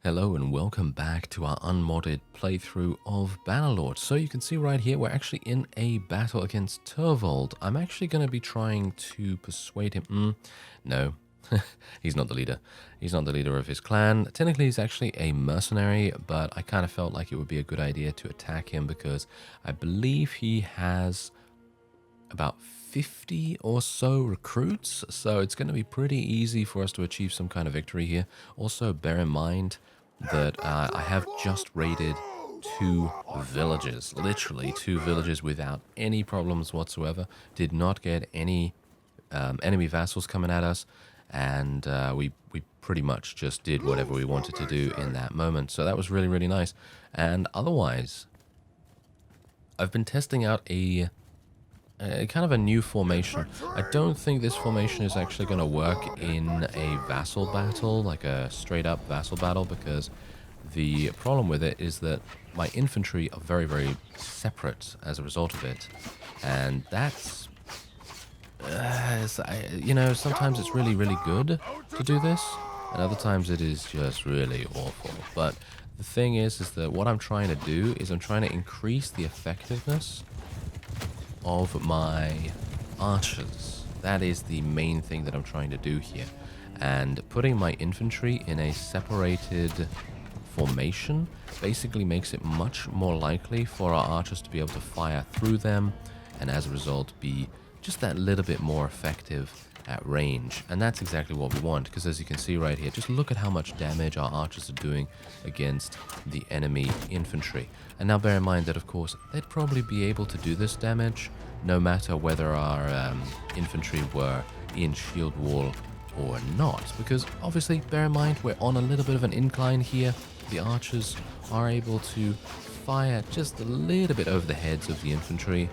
Hello and welcome back to our unmodded playthrough of Bannerlord. So you can see right here we're actually in a battle against Torvald. I'm actually going to be trying to persuade him. No, he's not the leader. He's not the leader of his clan. Technically he's actually a mercenary, but I kind of felt like it would be a good idea to attack him because I believe he has about 50 or so recruits, so it's going to be pretty easy for us to achieve some kind of victory here. Also, bear in mind that I have just raided 2 villages, literally 2 villages without any problems whatsoever. Did not get any enemy vassals coming at us, and we pretty much just did whatever we wanted to do in that moment. So that was really, really nice. And otherwise, I've been testing out a kind of a new formation. I don't think this formation is actually going to work in a vassal battle, like a straight up vassal battle, because the problem with it is that my infantry are very, very separate as a result of it. And that's, you know, sometimes it's really, really good to do this, and other times it is just really awful. But the thing is that what I'm trying to do is I'm trying to increase the effectiveness of my archers. That is the main thing that I'm trying to do here. And putting my infantry in a separated formation basically makes it much more likely for our archers to be able to fire through them, and as a result be just that little bit more effective at range. And that's exactly what we want, because as you can see right here, just look at how much damage our archers are doing against the enemy infantry. And now bear in mind that, of course, they'd probably be able to do this damage no matter whether our infantry were in shield wall or not, because obviously, bear in mind, we're on a little bit of an incline here. The archers are able to fire just a little bit over the heads of the infantry,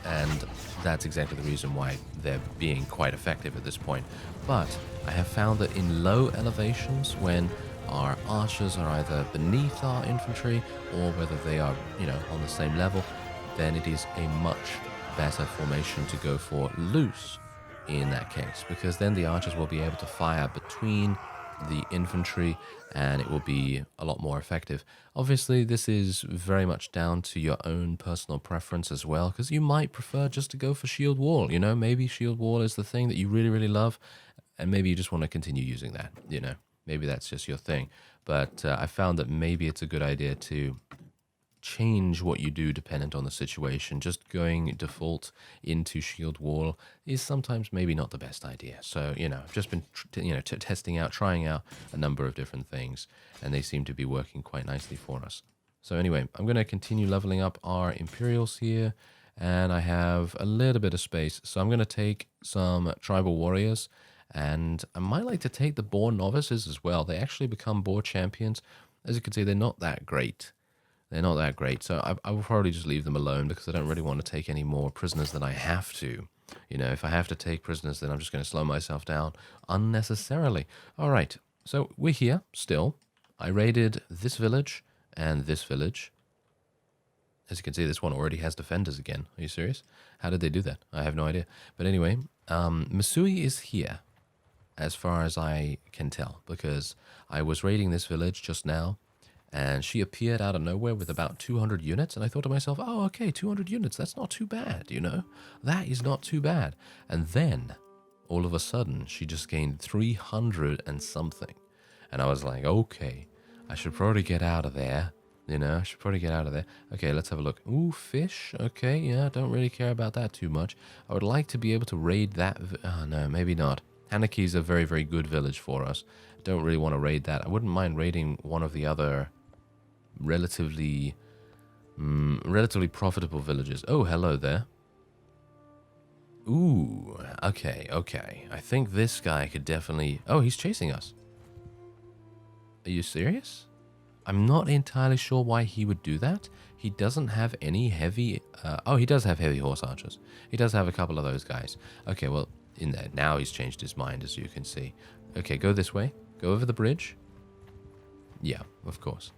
and that's exactly the reason why they're being quite effective at this point. But I have found that in low elevations, when our archers are either beneath our infantry or whether they are, you know, on the same level, then it is a much better formation to go for loose in that case, because then the archers will be able to fire between the infantry and it will be a lot more effective. Obviously, this is very much down to your own personal preference as well, because you might prefer just to go for shield wall. You know, maybe shield wall is the thing that you really, really love, and maybe you just want to continue using that, you know. Maybe that's just your thing. But I found that maybe it's a good idea to change what you do dependent on the situation. Just going default into shield wall is sometimes maybe not the best idea. So, you know, I've just been testing out, trying out a number of different things, and they seem to be working quite nicely for us. So anyway, I'm going to continue leveling up our Imperials here, and I have a little bit of space. So I'm going to take some tribal warriors, and I might like to take the boar novices as well. They actually become boar champions. As you can see, they're not that great. They're not that great, so I will probably just leave them alone because I don't really want to take any more prisoners than I have to. You know, if I have to take prisoners, then I'm just going to slow myself down unnecessarily. All right, so we're here still. I raided this village and this village. As you can see, this one already has defenders again. Are you serious? How did they do that? I have no idea. But anyway, Masui is here, as far as I can tell, because I was raiding this village just now, and she appeared out of nowhere with about 200 units, and I thought to myself, oh, okay, 200 units, that's not too bad, you know? That is not too bad. And then, all of a sudden, she just gained 300 and something. And I was like, okay, I should probably get out of there. You know, I should probably get out of there. Okay, let's have a look. Ooh, fish. Okay, yeah, don't really care about that too much. I would like to be able to raid that. Oh, no, maybe not. Hanaki is a very, very good village for us. Don't really want to raid that. I wouldn't mind raiding one of the other relatively profitable villages. Oh, hello there. Ooh, okay. I think this guy could definitely... Oh, he's chasing us. Are you serious? I'm not entirely sure why he would do that. He doesn't have any heavy... oh, he does have heavy horse archers. He does have a couple of those guys. Okay, well, in there. Now he's changed his mind, as you can see. Okay, go this way. Go over the bridge. Yeah, of course.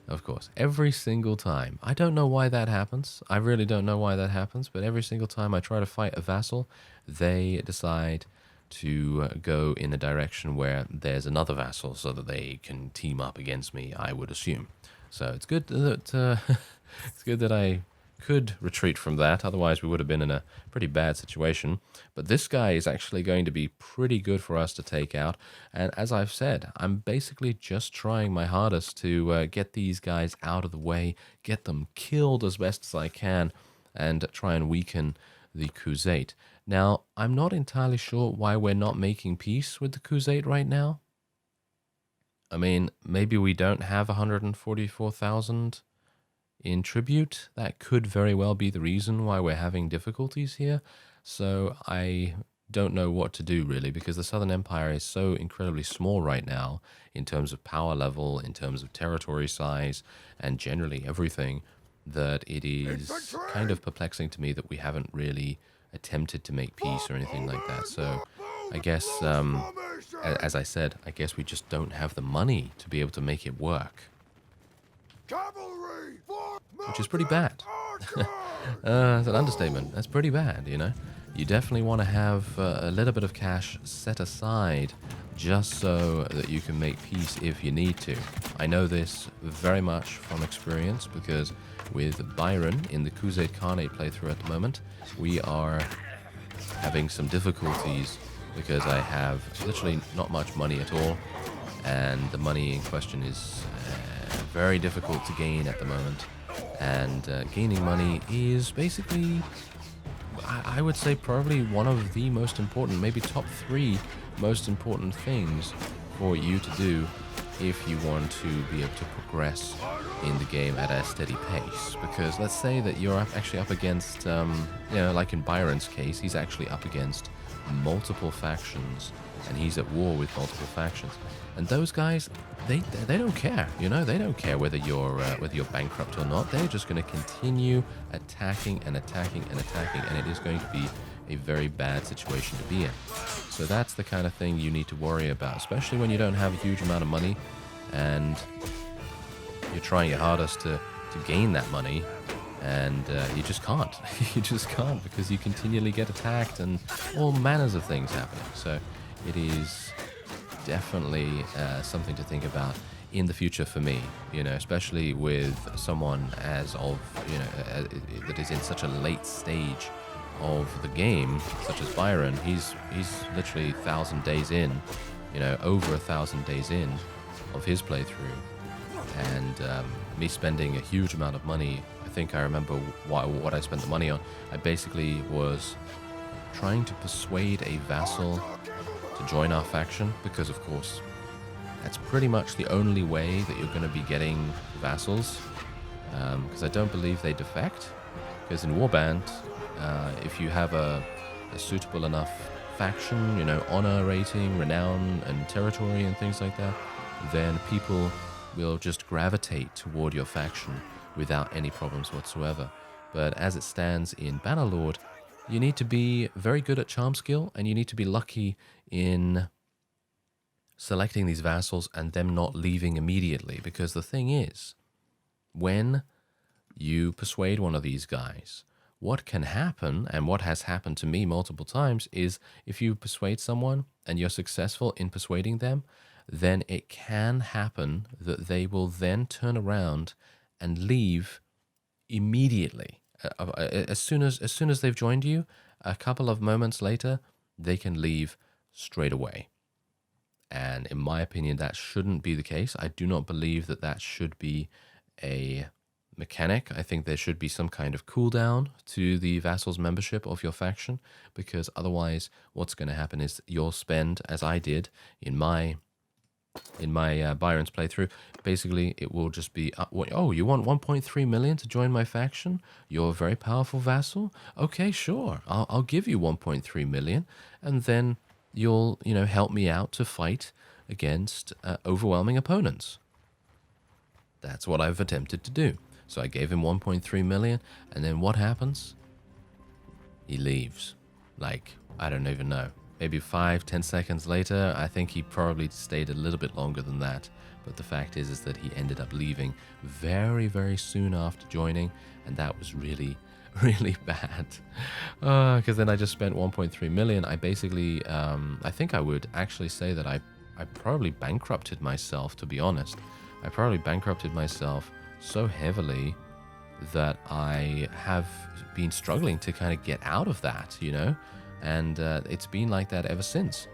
Of course. Every single time. I don't know why that happens. I really don't know why that happens, but every single time I try to fight a vassal, they decide to go in a direction where there's another vassal so that they can team up against me, I would assume. So it's good that it's good that I could retreat from that, otherwise we would have been in a pretty bad situation. But this guy is actually going to be pretty good for us to take out, and as I've said, I'm basically just trying my hardest to get these guys out of the way, get them killed as best as I can, and try and weaken the Crusade. Now, I'm not entirely sure why we're not making peace with the Crusade right now. I mean, maybe we don't have 144,000 in tribute. That could very well be the reason why we're having difficulties here. So I don't know what to do, really, because the Southern Empire is so incredibly small right now in terms of power level, in terms of territory size, and generally everything, that it is kind of perplexing to me that we haven't really attempted to make peace or anything like that. So I guess, as I said, I guess we just don't have the money to be able to make it work. Which is pretty bad. It's an understatement. That's pretty bad, you know. You definitely want to have a little bit of cash set aside just so that you can make peace if you need to. I know this very much from experience because with Byron in the Crusade Khanate playthrough at the moment, we are having some difficulties because I have literally not much money at all, and the money in question is very difficult to gain at the moment. And gaining money is basically, I would say, probably one of the most important, maybe top 3 most important things for you to do if you want to be able to progress in the game at a steady pace. Because let's say that you're actually up against, you know, like in Byron's case, he's actually up against multiple factions, and he's at war with multiple factions. And those guys, they don't care, you know, they don't care whether you're bankrupt or not. They're just going to continue attacking and attacking and attacking, and it is going to be a very bad situation to be in. So that's the kind of thing you need to worry about, especially when you don't have a huge amount of money and you're trying your hardest to gain that money, and you just can't. You just can't, because you continually get attacked and all manners of things happening. So it is definitely something to think about in the future for me, you know, especially with someone as of, you know, that is in such a late stage of the game, such as Byron. He's literally 1,000 days in, you know, over 1,000 days in of his playthrough, and me spending a huge amount of money. I think I remember what I spent the money on. I basically was trying to persuade a vassal to join our faction, because of course that's pretty much the only way that you're going to be getting vassals, because I don't believe they defect, because in Warband, if you have a suitable enough faction, you know, honor rating, renown and territory and things like that, then people will just gravitate toward your faction without any problems whatsoever. But as it stands in Bannerlord, you need to be very good at charm skill, and you need to be lucky in selecting these vassals and them not leaving immediately. Because the thing is, when you persuade one of these guys, what can happen, and what has happened to me multiple times, is if you persuade someone and you're successful in persuading them, then it can happen that they will then turn around and leave immediately. As soon as they've joined you, a couple of moments later, they can leave straight away. And in my opinion, that shouldn't be the case. I do not believe that that should be a mechanic. I think there should be some kind of cooldown to the vassal's membership of your faction, because otherwise what's going to happen is you'll spend, as I did in my Byron's playthrough, basically it will just be, oh, you want 1.3 million to join my faction? You're a very powerful vassal? Okay, sure, I'll give you 1.3 million, and then you'll, you know, help me out to fight against overwhelming opponents. That's what I've attempted to do. So I gave him 1.3 million, and then what happens? He leaves. Like, I don't even know. Maybe 5-10 seconds later. I think he probably stayed a little bit longer than that. But the fact is that he ended up leaving very, very soon after joining, and that was really, really bad. Because then I just spent 1.3 million. I basically, I think I would actually say that I probably bankrupted myself, to be honest. I probably bankrupted myself so heavily that I have been struggling to kind of get out of that, you know? And it's been like that ever since.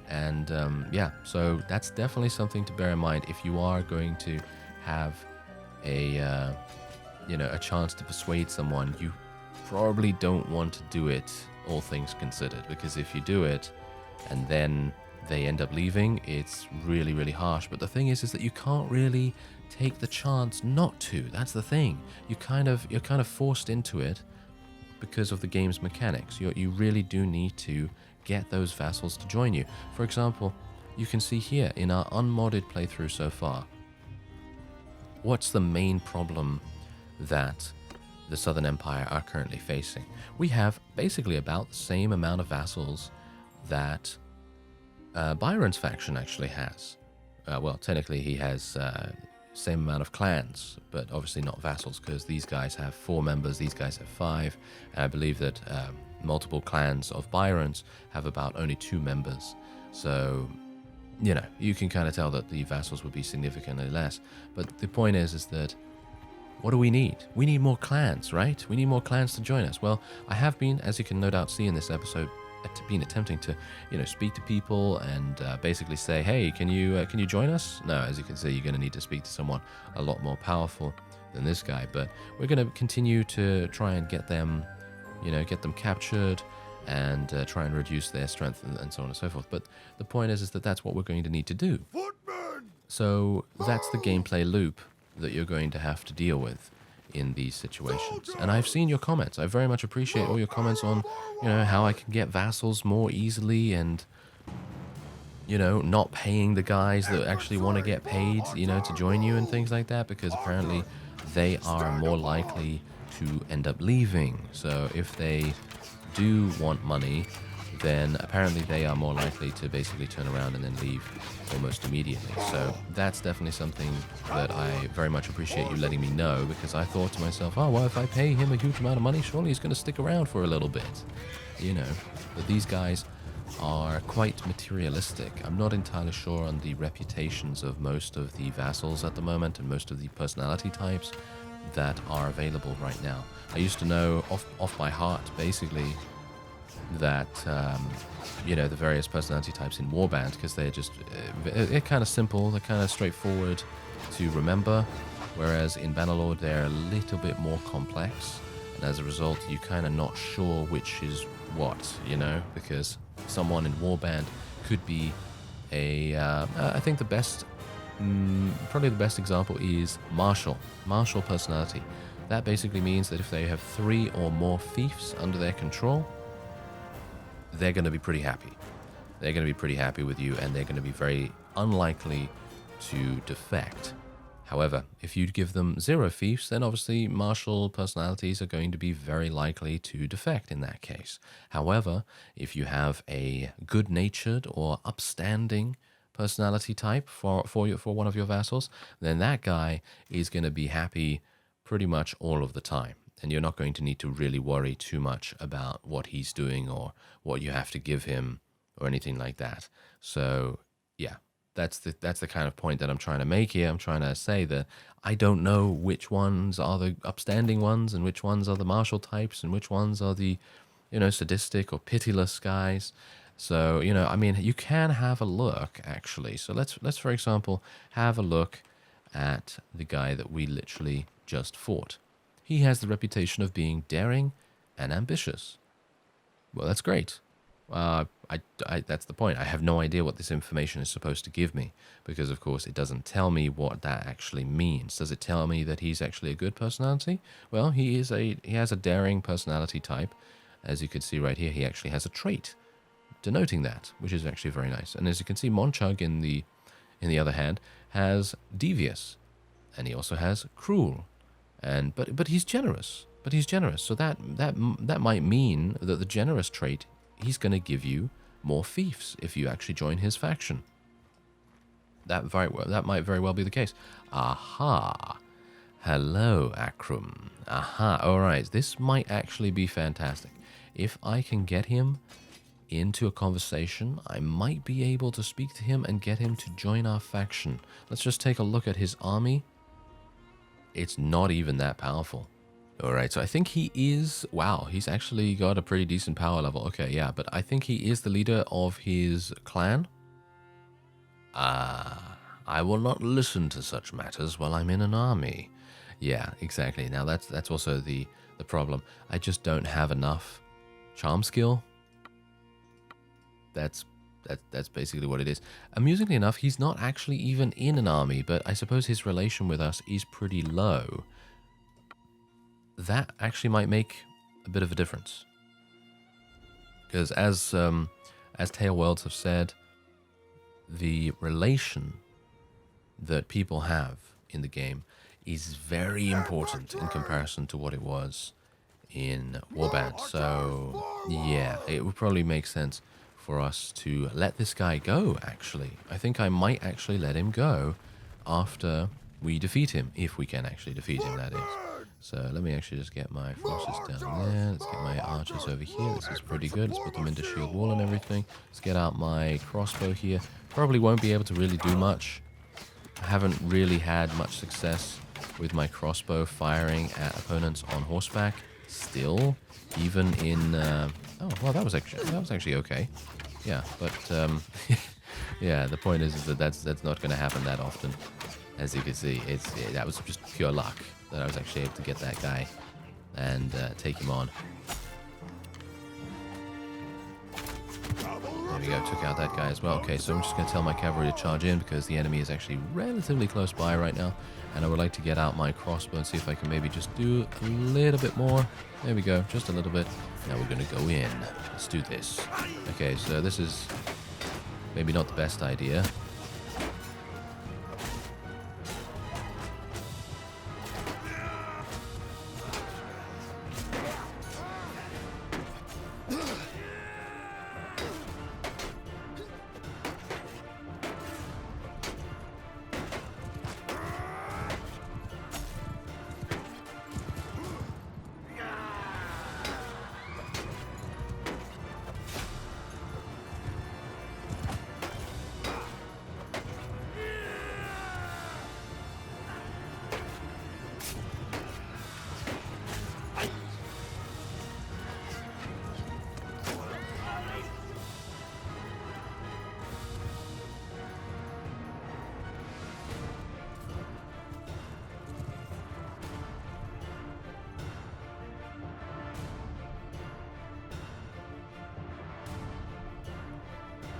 And yeah, so that's definitely something to bear in mind if you are going to have a, you know, a chance to persuade someone. You probably don't want to do it, all things considered, because if you do it and then they end up leaving, it's really, really harsh. But the thing is that you can't really take the chance not to. That's the thing. You're kind of forced into it because of the game's mechanics. You really do need to get those vassals to join you. For example, you can see here in our unmodded playthrough so far, what's the main problem that the Southern Empire are currently facing? We have basically about the same amount of vassals that Byron's faction actually has. Well, technically he has same amount of clans, but obviously not vassals, because these guys have 4 members, these guys have 5, and I believe that multiple clans of Byron's have about only 2 members. So, you know, you can kind of tell that the vassals would be significantly less. But the point is that what do we need? We need more clans, right? We need more clans to join us. Well, I have been, as you can no doubt see in this episode, been attempting to, you know, speak to people and basically say, hey, can you join us? No, as you can see, you're going to need to speak to someone a lot more powerful than this guy. But we're going to continue to try and get them, you know, get them captured and try and reduce their strength and so on and so forth. But the point is that that's what we're going to need to do. So that's the gameplay loop that you're going to have to deal with in these situations. And I've seen your comments. I very much appreciate all your comments on, you know, how I can get vassals more easily and, you know, not paying the guys that actually want to get paid, you know, to join you and things like that, because apparently they are more likely to end up leaving. So if they do want money, then apparently they are more likely to basically turn around and then leave almost immediately. So that's definitely something that I very much appreciate you letting me know, because I thought to myself, oh, well, if I pay him a huge amount of money, surely he's going to stick around for a little bit, you know. But these guys are quite materialistic. I'm not entirely sure on the reputations of most of the vassals at the moment and most of the personality types that are available right now. I used to know off by heart, basically, that you know, the various personality types in Warband, because they're just they're kind of simple, they're kind of straightforward to remember, whereas in Bannerlord they're a little bit more complex, and as a result you're kind of not sure which is what, you know, because someone in Warband could be a I think the best probably the best example is martial personality. That basically means that if they have 3 or more fiefs under their control, they're going to be pretty happy. They're going to be pretty happy with you, and they're going to be very unlikely to defect. However, if you give them 0 fiefs, then obviously martial personalities are going to be very likely to defect in that case. However, if you have a good-natured or upstanding personality type for one of your vassals, then that guy is going to be happy pretty much all of the time. And you're not going to need to really worry too much about what he's doing or what you have to give him or anything like that. So, yeah, that's the kind of point that I'm trying to make here. I'm trying to say that I don't know which ones are the upstanding ones and which ones are the martial types and which ones are the, you know, sadistic or pitiless guys. So, you know, I mean, you can have a look, actually. So let's for example, have a look at the guy that we literally just fought. He has the reputation of being daring and ambitious. Well, that's great. That's the point. I have no idea what this information is supposed to give me, because, of course, it doesn't tell me what that actually means. Does it tell me that he's actually a good personality? Well, he has a daring personality type. As you can see right here, he actually has a trait denoting that, which is actually very nice. And as you can see, Monchug in the other hand has devious, and he also has cruel. And but he's generous. So that might mean that the generous trait, he's going to give you more fiefs if you actually join his faction. That might very well be the case. Aha! Hello, Akrum. Aha, alright. This might actually be fantastic. If I can get him into a conversation, I might be able to speak to him and get him to join our faction. Let's just take a look at his army. It's not even that powerful. Alright, so I think he is... Wow, he's actually got a pretty decent power level. Okay, yeah, but I think he is the leader of his clan. I will not listen to such matters while I'm in an army. Yeah, exactly. Now that's also the problem. I just don't have enough charm skill. That's basically what it is. Amusingly enough, he's not actually even in an army, but I suppose his relation with us is pretty low. That actually might make a bit of a difference. Because as Tale Worlds have said, the relation that people have in the game is very important in comparison to what it was in Warband. So yeah, it would probably make sense for us to let this guy go, actually. I think I might actually let him go after we defeat him, if we can actually defeat him, that is. So let me actually just get my forces down there. Let's get my archers over here. This is pretty good. Let's put them into shield wall and everything. Let's get out my crossbow here. Probably won't be able to really do much. I haven't really had much success with my crossbow firing at opponents on horseback. Still, even in... oh, well, that was actually okay. Yeah, but... yeah, the point is that that's not going to happen that often. As you can see, that was just pure luck that I was actually able to get that guy and take him on. There we go, took out that guy as well. Okay, so I'm just going to tell my cavalry to charge in because the enemy is actually relatively close by right now. And I would like to get out my crossbow and see if I can maybe just do a little bit more. There we go, just a little bit. Now we're going to go in. Let's do this. Okay, so this is maybe not the best idea.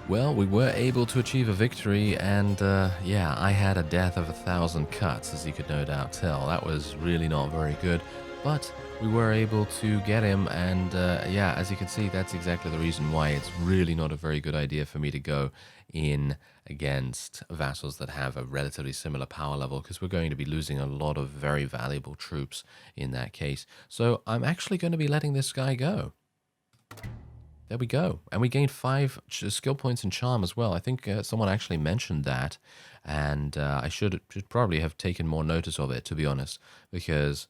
Well, we were able to achieve a victory, and yeah, I had a death of 1,000 cuts, as you could no doubt tell. That was really not very good, but we were able to get him, and yeah, as you can see, that's exactly the reason why it's really not a very good idea for me to go in against vassals that have a relatively similar power level, because we're going to be losing a lot of very valuable troops in that case. So I'm actually going to be letting this guy go. There we go. And we gained 5 skill points in charm as well. I think someone actually mentioned that, and I should probably have taken more notice of it, to be honest, because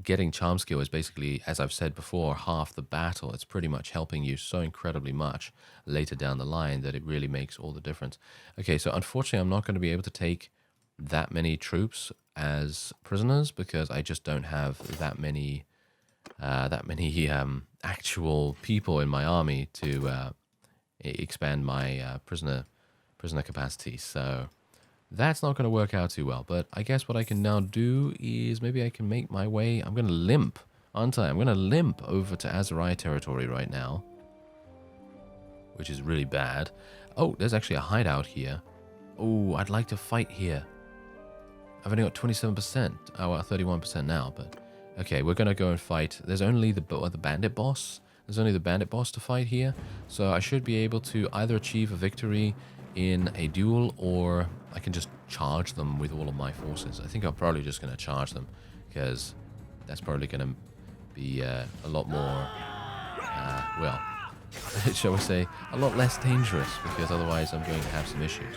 getting charm skill is basically, as I've said before, half the battle. It's pretty much helping you so incredibly much later down the line that it really makes all the difference. Okay, so unfortunately I'm not going to be able to take that many troops as prisoners because I just don't have that many actual people in my army to expand my prisoner capacity. So that's not going to work out too well. But I guess what I can now do is maybe I can make my way. I'm going to limp, aren't I? I'm going to limp over to Azerai territory right now, which is really bad. Oh, there's actually a hideout here. Oh, I'd like to fight here. I've only got 27%. Oh, well, 31% now, but... Okay, we're going to go and fight. There's only the bandit boss. There's only the bandit boss to fight here. So I should be able to either achieve a victory in a duel, or I can just charge them with all of my forces. I think I'm probably just going to charge them, because that's probably going to be a lot more, well, shall we say, a lot less dangerous, because otherwise I'm going to have some issues.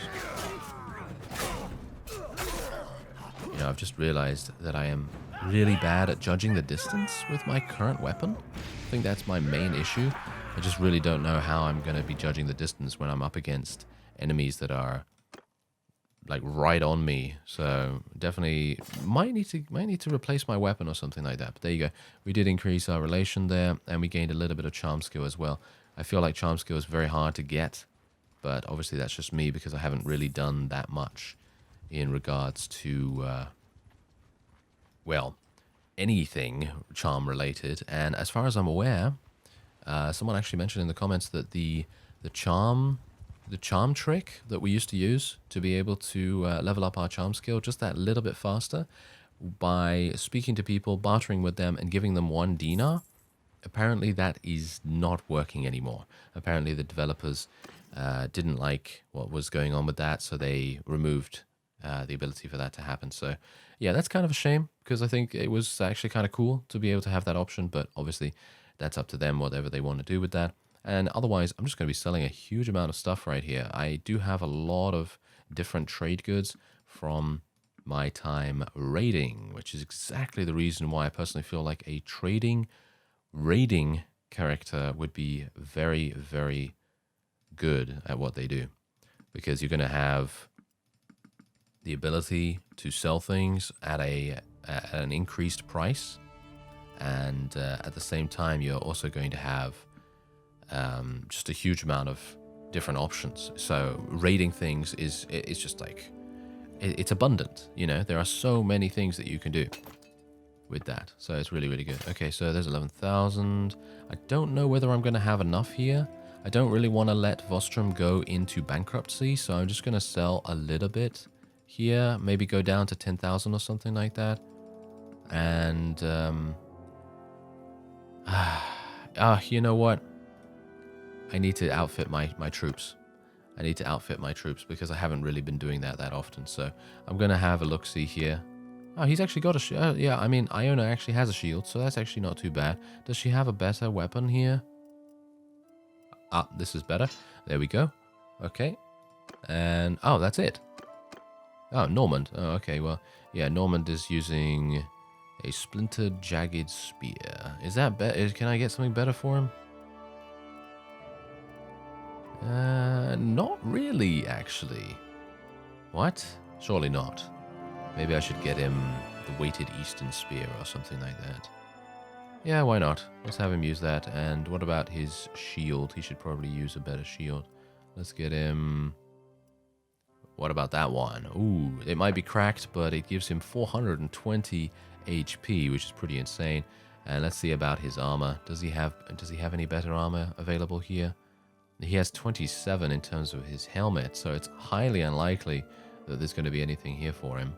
You know, I've just realized that I am really bad at judging the distance with my current weapon. I think that's my main issue. I just really don't know how I'm going to be judging the distance when I'm up against enemies that are like right on me. So definitely might need to replace my weapon or something like that. But there you go. We did increase our relation there, and we gained a little bit of charm skill as well. I feel like charm skill is very hard to get, but obviously that's just me because I haven't really done that much in regards to well, anything charm related. And as far as I'm aware, someone actually mentioned in the comments that the charm trick that we used to use to be able to level up our charm skill just that little bit faster by speaking to people, bartering with them, and giving them 1 dinar, apparently that is not working anymore. Apparently the developers didn't like what was going on with that, so they removed the ability for that to happen. So yeah, that's kind of a shame, because I think it was actually kind of cool to be able to have that option, but obviously that's up to them, whatever they want to do with that. And otherwise, I'm just going to be selling a huge amount of stuff right here. I do have a lot of different trade goods from my time raiding, which is exactly the reason why I personally feel like a raiding character would be very, very good at what they do. Because you're going to have the ability to sell things at an increased price, and at the same time you're also going to have just a huge amount of different options. So raiding things it's just like it's abundant, you know. There are so many things that you can do with that, so it's really, really good. Okay, so there's 11,000. I don't know whether I'm going to have enough here. I don't really want to let Vostrom go into bankruptcy, so I'm just going to sell a little bit here, maybe go down to 10,000 or something like that. And you know what? I need to outfit my troops. I need to outfit my troops because I haven't really been doing that often. So I'm going to have a look-see here. Oh, he's actually got a shield. Yeah, I mean, Iona actually has a shield, so that's actually not too bad. Does she have a better weapon here? Ah, this is better. There we go. Okay. And, oh, that's it. Oh, Normand. Oh, okay, well, yeah, Normand is using a splintered, jagged spear. Is that better? Can I get something better for him? Not really, actually. What? Surely not. Maybe I should get him the weighted Eastern spear or something like that. Yeah, why not? Let's have him use that. And what about his shield? He should probably use a better shield. Let's get him... What about that one? Ooh, it might be cracked, but it gives him 420 HP, which is pretty insane. And let's see about his armor. Does he have any better armor available here? He has 27 in terms of his helmet, so it's highly unlikely that there's going to be anything here for him.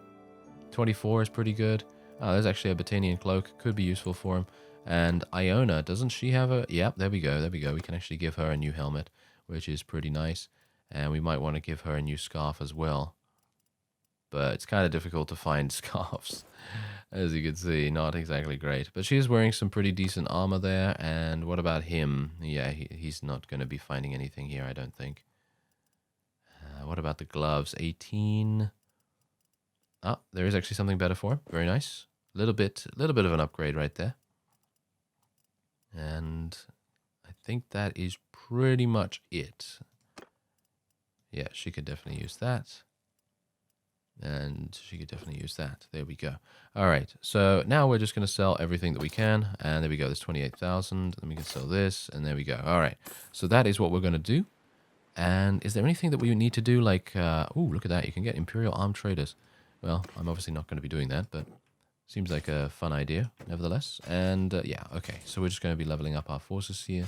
24 is pretty good. Oh, there's actually a Botanian cloak. Could be useful for him. And Iona, doesn't she have a... Yep, there we go, there we go. We can actually give her a new helmet, which is pretty nice. And we might want to give her a new scarf as well. But it's kind of difficult to find scarves, as you can see. Not exactly great. But she is wearing some pretty decent armor there. And what about him? Yeah, he's not going to be finding anything here, I don't think. What about the gloves? 18. Ah, there is actually something better for him. Very nice. A little bit of an upgrade right there. And I think that is pretty much it. Yeah, she could definitely use that. And she could definitely use that. There we go. All right, so now we're just going to sell everything that we can. And there we go, there's 28,000. Then we can sell this, and there we go. All right, so that is what we're going to do. And is there anything that we need to do, like... ooh, look at that. You can get Imperial Armed Traders. Well, I'm obviously not going to be doing that, but seems like a fun idea, nevertheless. And, yeah, okay. So we're just going to be leveling up our forces here.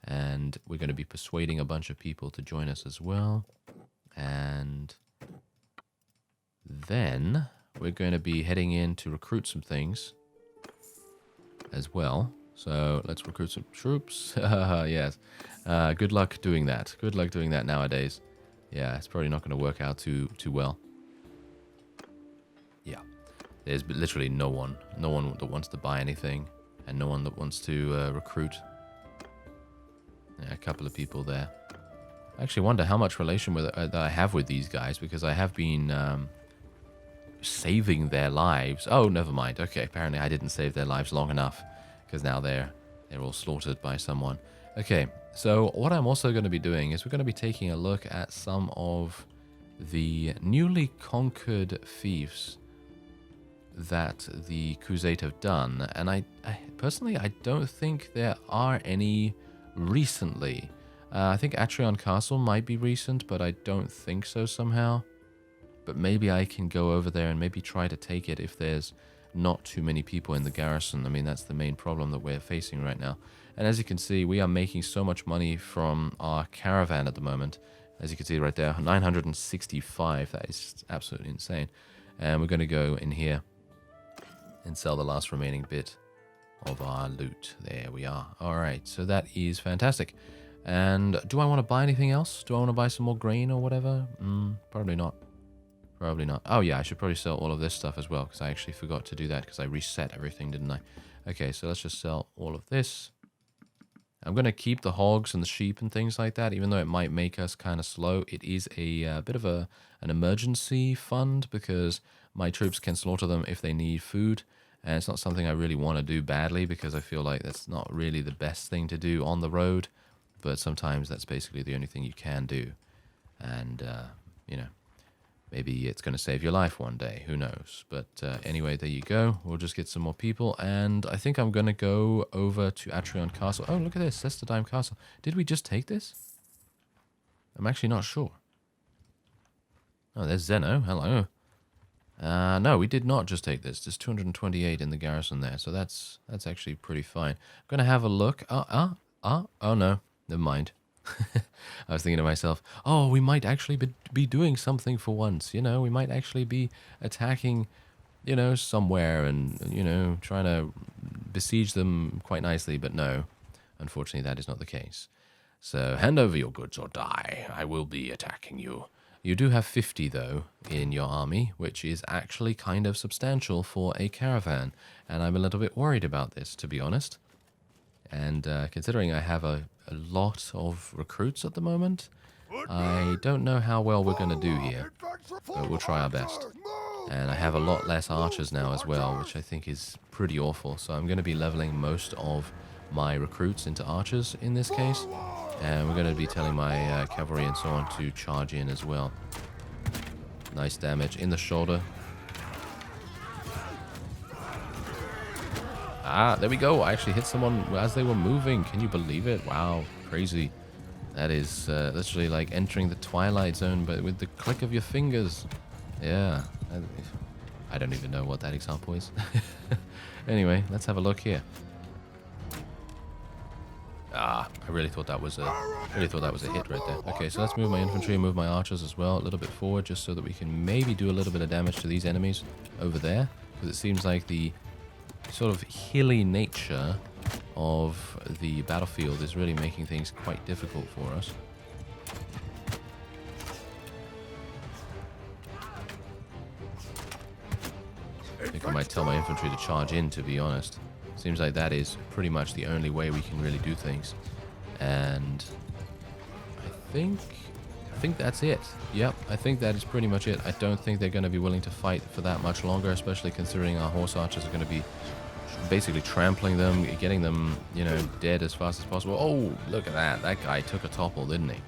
And we're going to be persuading a bunch of people to join us as well. And then we're going to be heading in to recruit some things as well. So let's recruit some troops. Yes. Good luck doing that. Good luck doing that nowadays. Yeah, it's probably not going to work out too well. Yeah. There's literally no one that wants to buy anything, and no one that wants to recruit. Yeah, a couple of people there. I actually wonder how much relation that I have with these guys, because I have been saving their lives. Oh, never mind. Okay, apparently I didn't save their lives long enough, because now they're all slaughtered by someone. Okay, so what I'm also going to be doing is we're going to be taking a look at some of the newly conquered fiefs that the Crusade have done. And I personally, I don't think there are any recently. I think Atrion Castle might be recent, but I don't think so somehow. But maybe I can go over there and maybe try to take it if there's not too many people in the garrison. I mean, that's the main problem that we're facing right now. And as you can see, we are making so much money from our caravan at the moment. As you can see right there, 965. That is absolutely insane. And we're going to go in here and sell the last remaining bit of our loot. There we are. All right, so that is fantastic. And do I want to buy anything else? Do I want to buy some more grain or whatever? Probably not. Probably not. Oh yeah, I should probably sell all of this stuff as well, because I actually forgot to do that because I reset everything, didn't I? Okay, so let's just sell all of this. I'm going to keep the hogs and the sheep and things like that, even though it might make us kind of slow. It is a bit of an emergency fund, because my troops can slaughter them if they need food. And it's not something I really want to do badly, because I feel like that's not really the best thing to do on the road. But sometimes that's basically the only thing you can do. And, you know, maybe it's going to save your life one day. Who knows? But anyway, there you go. We'll just get some more people. And I think I'm going to go over to Atrion Castle. Oh, look at this. That's the Dime Castle. Did we just take this? I'm actually not sure. Oh, there's Zeno. Hello. No, we did not just take this. There's 228 in the garrison there. So that's actually pretty fine. I'm going to have a look. Oh, no. Never mind. I was thinking to myself, oh, we might actually be doing something for once, you know, we might actually be attacking, you know, somewhere and, you know, trying to besiege them quite nicely, but no, unfortunately that is not the case. So, hand over your goods or die, I will be attacking you. You do have 50, though, in your army, which is actually kind of substantial for a caravan, and I'm a little bit worried about this, to be honest. And considering I have a lot of recruits at the moment, I don't know how well we're going to do here, but we'll try our best. And I have a lot less archers now as well, which I think is pretty awful. So I'm going to be leveling most of my recruits into archers in this case, and we're going to be telling my cavalry and so on to charge in as well. Nice damage in the shoulder. Ah, there we go. I actually hit someone as they were moving. Can you believe it? Wow, crazy. That is literally like entering the Twilight Zone, but with the click of your fingers. Yeah. I don't even know what that example is. Anyway, let's have a look here. Ah, I really thought that was a hit right there. Okay, so let's move my infantry and move my archers as well a little bit forward, just so that we can maybe do a little bit of damage to these enemies over there, because it seems like the sort of hilly nature of the battlefield is really making things quite difficult for us. I think I might tell my infantry to charge in, to be honest. Seems like that is pretty much the only way we can really do things. And I think that's it. Yep, I think that is pretty much it. I don't think they're going to be willing to fight for that much longer, especially considering our horse archers are going to be basically trampling them, getting them, you know, dead as fast as possible. Oh, look at that. That guy took a topple, didn't he?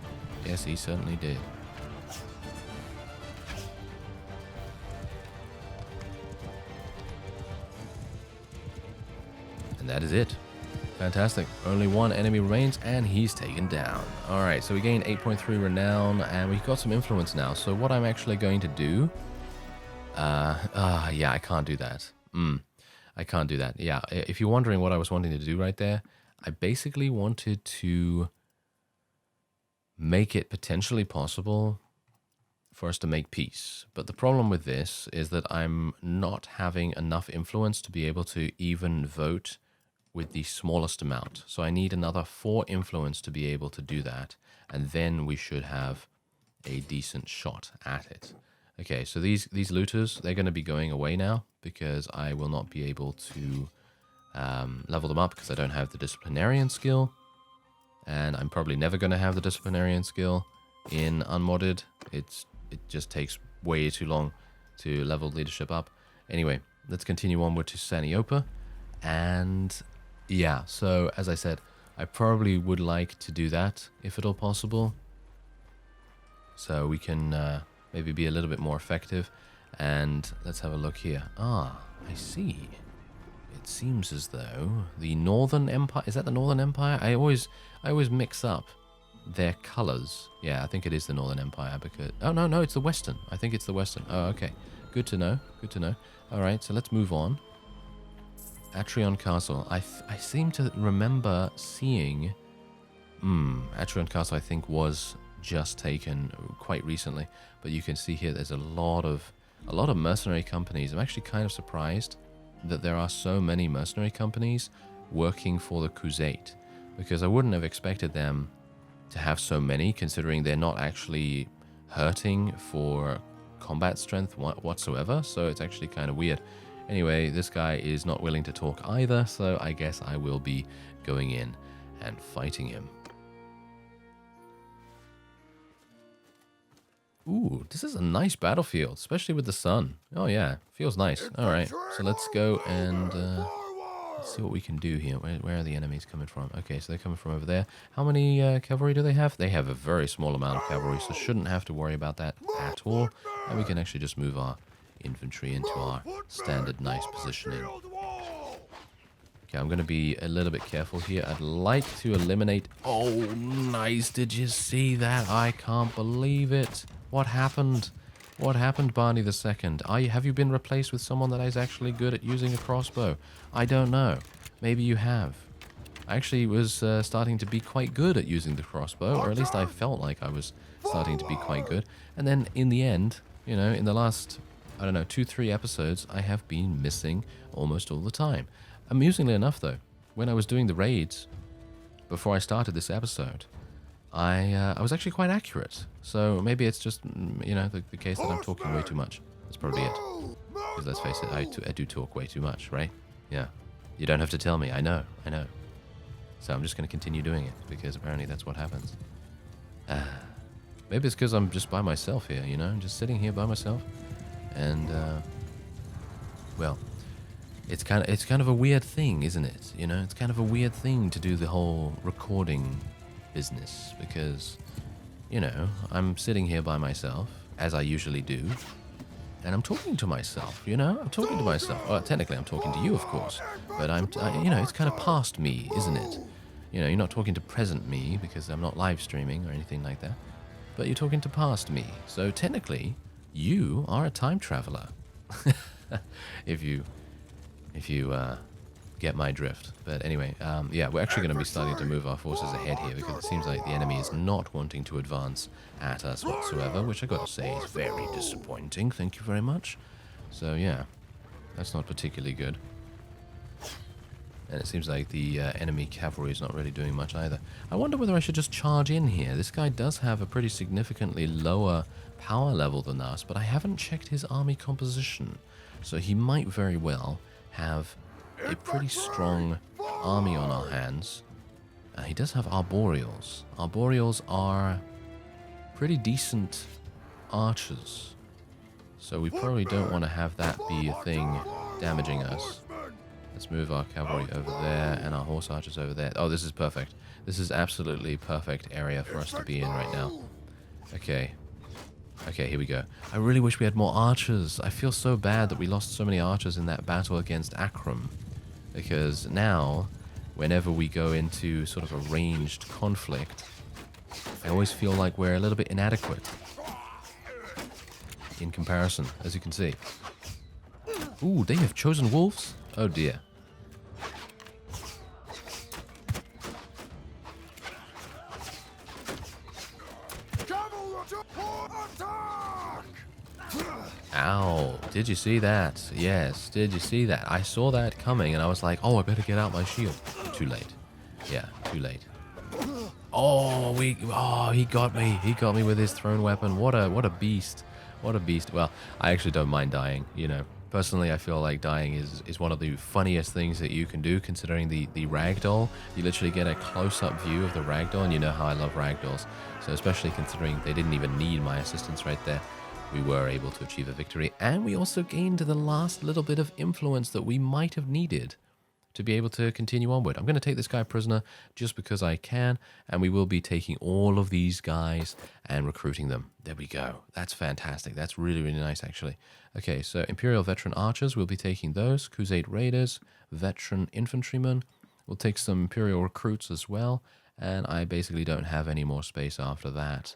Yes, he certainly did. And that is it. Fantastic. Only one enemy remains, and he's taken down. Alright, so we gained 8.3 renown, and we've got some influence now. So what I'm actually going to do... yeah, I can't do that. I can't do that. Yeah, if you're wondering what I was wanting to do right there, I basically wanted to make it potentially possible for us to make peace. But the problem with this is that I'm not having enough influence to be able to even vote with the smallest amount. So I need another 4 influence to be able to do that, and then we should have a decent shot at it. Okay, so these looters, they're going to be going away now, because I will not be able to level them up because I don't have the disciplinarian skill, and I'm probably never going to have the disciplinarian skill in unmodded. It just takes way too long to level leadership up. Anyway, let's continue onward to Saniopa. And yeah, so as I said, I probably would like to do that if at all possible. So we can maybe be a little bit more effective. And let's have a look here. Ah, I see. It seems as though the Northern Empire... Is that the Northern Empire? I always mix up their colors. Yeah, I think it is the Northern Empire because... Oh, no, it's the Western. I think it's the Western. Oh, okay. Good to know. Good to know. All right, so let's move on. Atrion Castle. I seem to remember seeing... Atrion Castle, I think, was just taken quite recently. But you can see here there's a lot of mercenary companies. I'm actually kind of surprised that there are so many mercenary companies working for the Crusade, because I wouldn't have expected them to have so many, considering they're not actually hurting for combat strength whatsoever. So it's actually kind of weird. Anyway, this guy is not willing to talk either, so I guess I will be going in and fighting him. Ooh, this is a nice battlefield, especially with the sun. Oh yeah, feels nice. All right, so let's go and let's see what we can do here. Where are the enemies coming from? Okay, so they're coming from over there. How many cavalry do they have? They have a very small amount of cavalry, so shouldn't have to worry about that at all. And we can actually just move our infantry into our standard nice positioning. Okay, I'm going to be a little bit careful here. I'd like to eliminate... Oh, nice. Did you see that? I can't believe it. What happened? What happened, Barney II? Have you been replaced with someone that is actually good at using a crossbow? I don't know. Maybe you have. I actually was starting to be quite good at using the crossbow, or at least I felt like I was starting to be quite good. And then in the end, you know, in the last, I don't know, 2-3 episodes, I have been missing almost all the time. Amusingly enough, though, when I was doing the raids before I started this episode, I was actually quite accurate. So maybe it's just, you know, the case that I'm talking way too much. That's probably it. Because let's face it, I do talk way too much, right? Yeah. You don't have to tell me. I know. So I'm just going to continue doing it, because apparently that's what happens. Maybe it's because I'm just by myself here, you know? I'm just sitting here by myself. And, well... It's kind of a weird thing, isn't it? You know, it's kind of a weird thing to do the whole recording business, because, you know, I'm sitting here by myself, as I usually do, and I'm talking to myself, you know? I'm talking to myself. Well, technically I'm talking to you, of course, but you know, it's kind of past me, isn't it? You know, you're not talking to present me, because I'm not live streaming or anything like that, but you're talking to past me. So technically, you are a time traveler. If you get my drift. But anyway, yeah, we're actually going to be starting to move our forces ahead here, because it seems like the enemy is not wanting to advance at us whatsoever, which I got to say is very disappointing. Thank you very much. So yeah, that's not particularly good. And it seems like the enemy cavalry is not really doing much either. I wonder whether I should just charge in here. This guy does have a pretty significantly lower power level than us, but I haven't checked his army composition. So he might very well have a pretty strong army on our hands. He does have arboreals. Arboreals are pretty decent archers, so we probably don't want to have that be a thing damaging us. Let's move our cavalry over there and our horse archers over there. Oh, this is perfect. This is absolutely perfect area for us to be in right now. Okay, here we go. I really wish we had more archers. I feel so bad that we lost so many archers in that battle against Akram, because now, whenever we go into sort of a ranged conflict, I always feel like we're a little bit inadequate in comparison, as you can see. Ooh, they have chosen wolves? Oh dear. Ow, did you see that? Yes, did you see that? I saw that coming and I was like, oh, I better get out my shield. Too late. Yeah, too late. Oh, he got me. He got me with his thrown weapon. What a beast. What a beast. Well, I actually don't mind dying, you know. Personally, I feel like dying is one of the funniest things that you can do, considering the ragdoll. You literally get a close-up view of the ragdoll, and you know how I love ragdolls. So especially considering they didn't even need my assistance right there we were able to achieve a victory. And we also gained the last little bit of influence that we might have needed to be able to continue onward. I'm going to take this guy prisoner just because I can, and we will be taking all of these guys and recruiting them. There we go. That's fantastic. That's really, really nice, actually. Okay, so Imperial Veteran Archers, we'll be taking those. Crusade Raiders, Veteran Infantrymen. We'll take some Imperial Recruits as well, and I basically don't have any more space after that.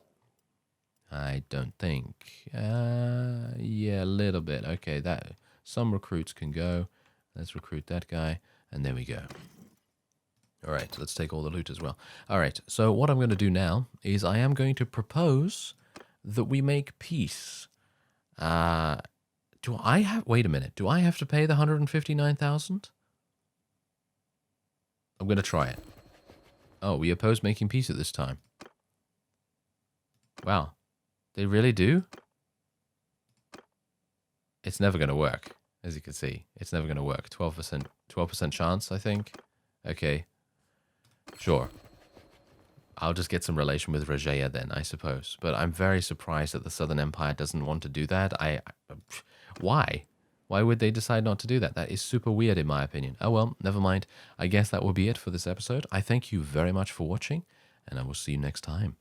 I don't think. Yeah, a little bit. Okay, that some recruits can go. Let's recruit that guy. And there we go. All right, let's take all the loot as well. All right, so what I'm going to do now is I am going to propose that we make peace. Do I have... Wait a minute. Do I have to pay the 159,000? I'm going to try it. Oh, we oppose making peace at this time. Wow. They really do? It's never going to work. As you can see, it's never going to work. 12% chance, I think. Okay. Sure. I'll just get some relation with Rajaya then, I suppose. But I'm very surprised that the Southern Empire doesn't want to do that. Why? Why would they decide not to do that? That is super weird in my opinion. Oh well, never mind. I guess that will be it for this episode. I thank you very much for watching, and I will see you next time.